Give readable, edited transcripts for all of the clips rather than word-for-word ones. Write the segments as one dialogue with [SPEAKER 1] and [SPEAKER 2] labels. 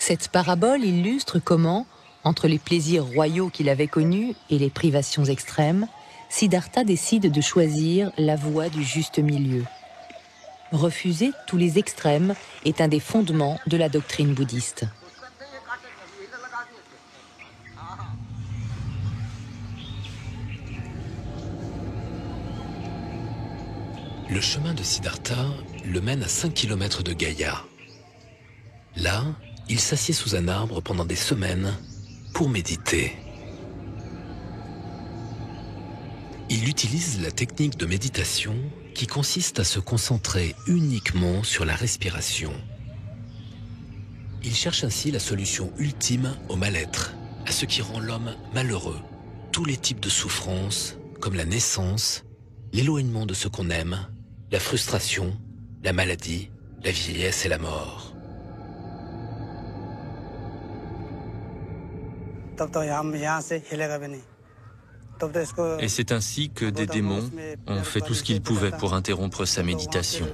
[SPEAKER 1] Cette parabole illustre comment, entre les plaisirs royaux qu'il avait connus et les privations extrêmes, Siddhartha décide de choisir la voie du juste milieu. Refuser tous les extrêmes est un des fondements de la doctrine bouddhiste.
[SPEAKER 2] Le chemin de Siddhartha le mène à 5 km de Gaya. Là, il s'assied sous un arbre pendant des semaines pour méditer. Il utilise la technique de méditation qui consiste à se concentrer uniquement sur la respiration. Il cherche ainsi la solution ultime au mal-être, à ce qui rend l'homme malheureux, tous les types de souffrances, comme la naissance, l'éloignement de ce qu'on aime, la frustration, la maladie, la vieillesse et la mort.
[SPEAKER 3] Et c'est ainsi que des démons ont fait tout ce qu'ils pouvaient pour interrompre sa méditation.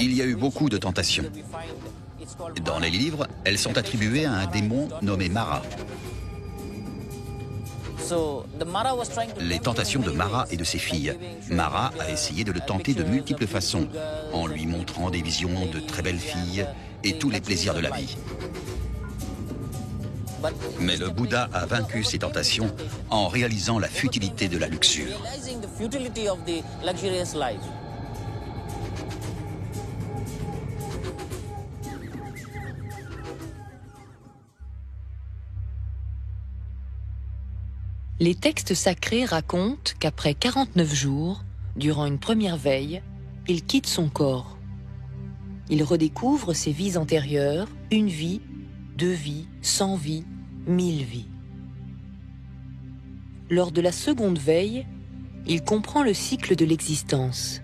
[SPEAKER 4] Il y a eu beaucoup de tentations. Dans les livres, elles sont attribuées à un démon nommé Mara. Les tentations de Mara et de ses filles. Mara a essayé de le tenter de multiples façons, en lui montrant des visions de très belles filles et tous les plaisirs de la vie. Mais le Bouddha a vaincu ces tentations en réalisant la futilité de la luxure.
[SPEAKER 1] Les textes sacrés racontent qu'après 49 jours, durant une première veille, il quitte son corps. Il redécouvre ses vies antérieures, 1 vie, 2 vies, 100 vies, 1000 vies. Lors de la seconde veille, il comprend le cycle de l'existence,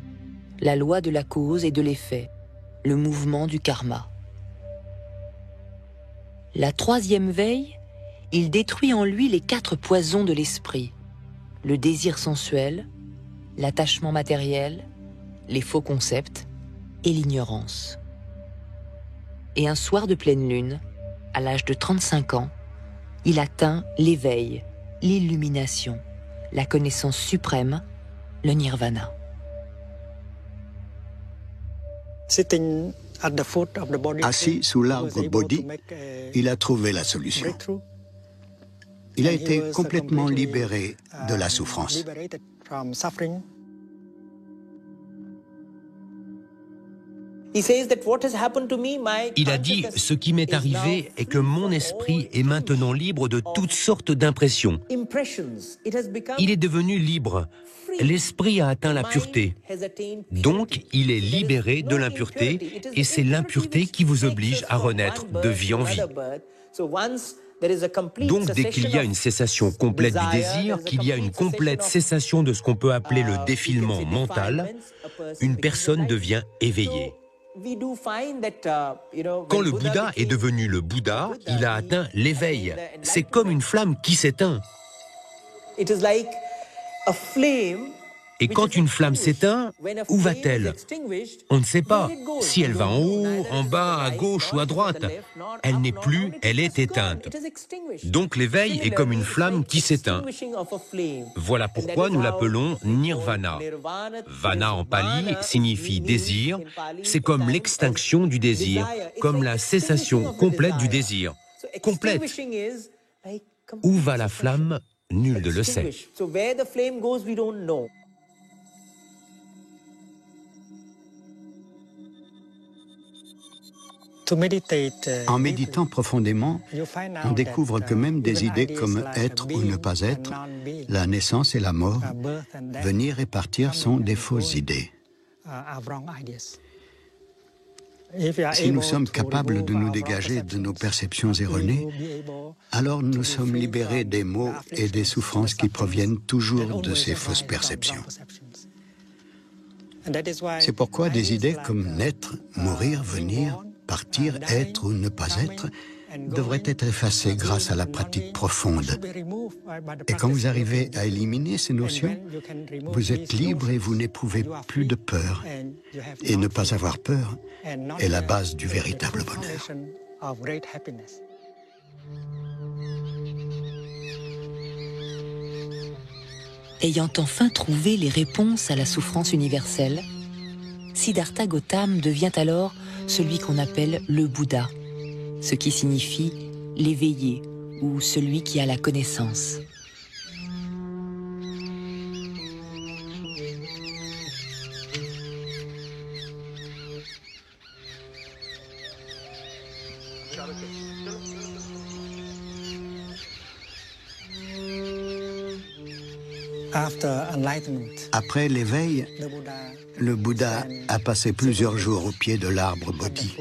[SPEAKER 1] la loi de la cause et de l'effet, le mouvement du karma. La troisième veille, il détruit en lui les 4 poisons de l'esprit, le désir sensuel, l'attachement matériel, les faux concepts et l'ignorance. Et un soir de pleine lune, à l'âge de 35 ans, il atteint l'éveil, l'illumination, la connaissance suprême, le nirvana.
[SPEAKER 5] Assis sous l'arbre Bodhi, il a trouvé la solution. Il a été complètement libéré de la souffrance.
[SPEAKER 6] Il a dit « Ce qui m'est arrivé est que mon esprit est maintenant libre de toutes sortes d'impressions. Il est devenu libre. L'esprit a atteint la pureté. Donc, il est libéré de l'impureté et c'est l'impureté qui vous oblige à renaître de vie en vie. » Donc, dès qu'il y a une cessation complète du désir, qu'il y a une complète cessation de ce qu'on peut appeler le défilement mental, une personne devient éveillée. Quand le Bouddha est devenu le Bouddha, il a atteint l'éveil. C'est comme une flamme qui s'éteint. Et quand une flamme s'éteint, où va-t-elle? On ne sait pas. Si elle va en haut, en bas, à gauche ou à droite. Elle n'est plus, elle est éteinte. Donc l'éveil est comme une flamme qui s'éteint. Voilà pourquoi nous l'appelons nirvana. Vana en pali signifie désir. C'est comme l'extinction du désir, comme la cessation complète du désir. Complète. Où va la flamme? Nul ne le sait.
[SPEAKER 5] En méditant profondément, on découvre que même des idées comme être ou ne pas être, la naissance et la mort, venir et partir sont des fausses idées. Si nous sommes capables de nous dégager de nos perceptions erronées, alors nous sommes libérés des maux et des souffrances qui proviennent toujours de ces fausses perceptions. C'est pourquoi des idées comme naître, mourir, venir, partir, être ou ne pas être devrait être effacé grâce à la pratique profonde. Et quand vous arrivez à éliminer ces notions, vous êtes libre et vous n'éprouvez plus de peur. Et ne pas avoir peur est la base du véritable bonheur.
[SPEAKER 1] Ayant enfin trouvé les réponses à la souffrance universelle, Siddhartha Gautama devient alors celui qu'on appelle le Bouddha, ce qui signifie l'éveillé ou celui qui a la connaissance.
[SPEAKER 5] Après l'éveil, le Bouddha a passé plusieurs jours au pied de l'arbre Bodhi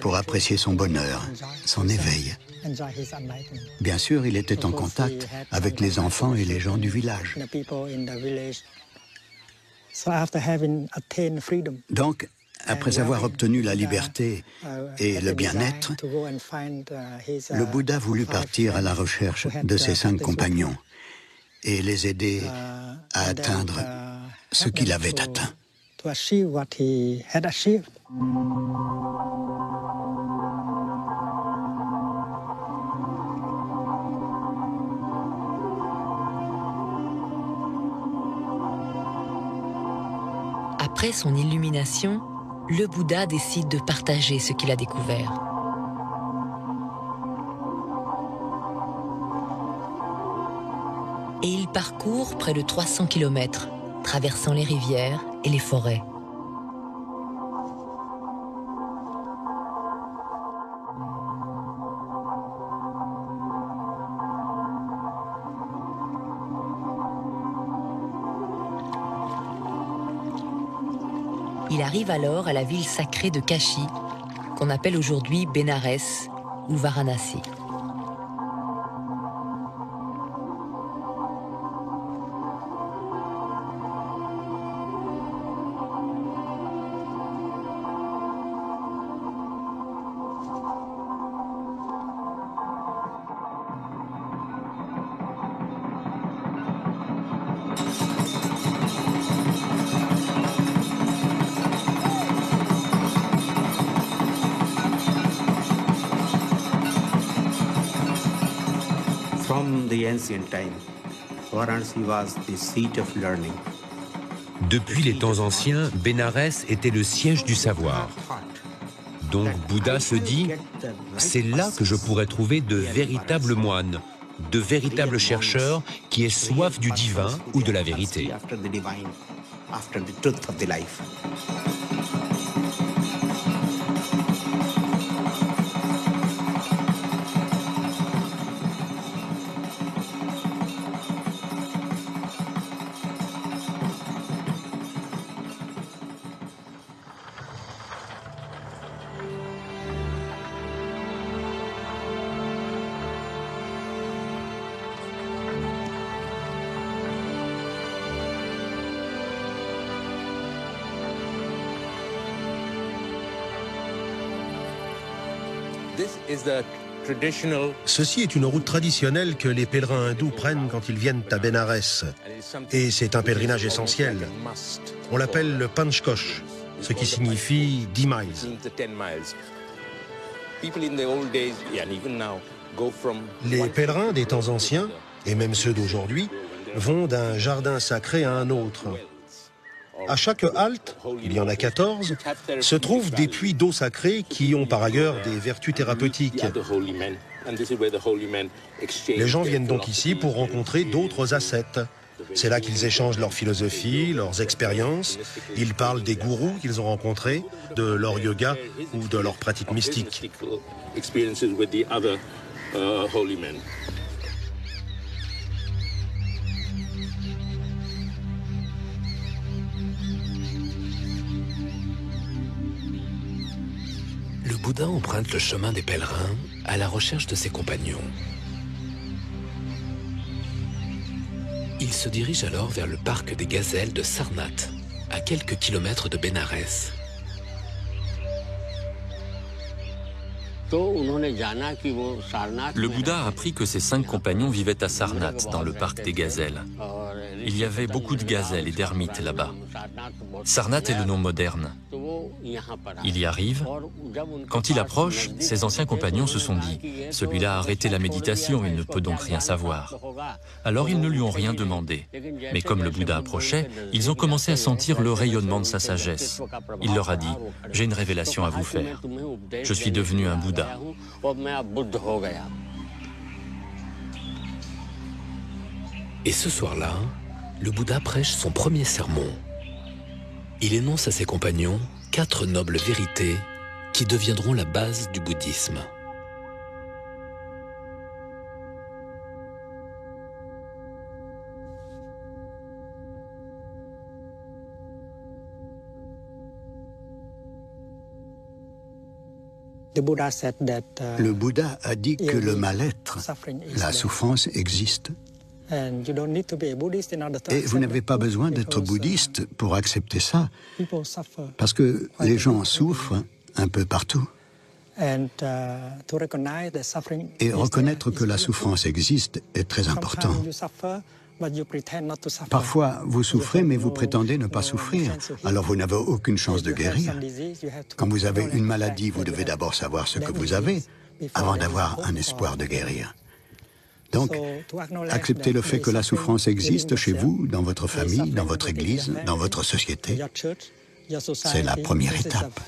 [SPEAKER 5] pour apprécier son bonheur, son éveil. Bien sûr, il était en contact avec les enfants et les gens du village. Donc, après avoir obtenu la liberté et le bien-être, le Bouddha voulut partir à la recherche de ses 5 compagnons et les aider à atteindre ce qu'il avait atteint.
[SPEAKER 1] Après son illumination, le Bouddha décide de partager ce qu'il a découvert. Et il parcourt près de 300 km, traversant les rivières et les forêts. Il arrive alors à la ville sacrée de Kashi, qu'on appelle aujourd'hui Bénarès ou Varanasi.
[SPEAKER 6] Depuis les temps anciens, Bénarès était le siège du savoir. Donc Bouddha se dit, c'est là que je pourrais trouver de véritables moines, de véritables chercheurs qui aient soif du divin ou de la vérité.
[SPEAKER 7] Ceci est une route traditionnelle que les pèlerins hindous prennent quand ils viennent à Bénarès. Et c'est un pèlerinage essentiel. On l'appelle le Panchkosh, ce qui signifie 10 miles. Les pèlerins des temps anciens, et même ceux d'aujourd'hui, vont d'un jardin sacré à un autre. À chaque halte, il y en a 14, se trouvent des puits d'eau sacrée qui ont par ailleurs des vertus thérapeutiques. Les gens viennent donc ici pour rencontrer d'autres ascètes. C'est là qu'ils échangent leur philosophie, leurs expériences. Ils parlent des gourous qu'ils ont rencontrés, de leur yoga ou de leurs pratiques mystiques.
[SPEAKER 2] Le Bouddha emprunte le chemin des pèlerins à la recherche de ses compagnons. Il se dirige alors vers le parc des gazelles de Sarnath, à quelques kilomètres de Bénarès.
[SPEAKER 3] Le Bouddha a appris que ses 5 compagnons vivaient à Sarnath, dans le parc des gazelles. Il y avait beaucoup de gazelles et d'ermites là-bas. Sarnath est le nom moderne. Il y arrive. Quand il approche, ses anciens compagnons se sont dit « Celui-là a arrêté la méditation, il ne peut donc rien savoir ». Alors ils ne lui ont rien demandé. Mais comme le Bouddha approchait, ils ont commencé à sentir le rayonnement de sa sagesse. Il leur a dit « J'ai une révélation à vous faire. Je suis devenu un Bouddha. »
[SPEAKER 2] Et ce soir-là, le Bouddha prêche son premier sermon. Il énonce à ses compagnons 4 nobles vérités qui deviendront la base du bouddhisme.
[SPEAKER 5] Le Bouddha a dit que le mal-être, la souffrance existe. Et vous n'avez pas besoin d'être bouddhiste pour accepter ça, parce que les gens souffrent un peu partout. Et reconnaître que la souffrance existe est très important. Parfois, vous souffrez, mais vous prétendez ne pas souffrir, alors vous n'avez aucune chance de guérir. Quand vous avez une maladie, vous devez d'abord savoir ce que vous avez, avant d'avoir un espoir de guérir. Donc, accepter le fait que la souffrance existe chez vous, dans votre famille, dans votre église, dans votre société, c'est la première étape.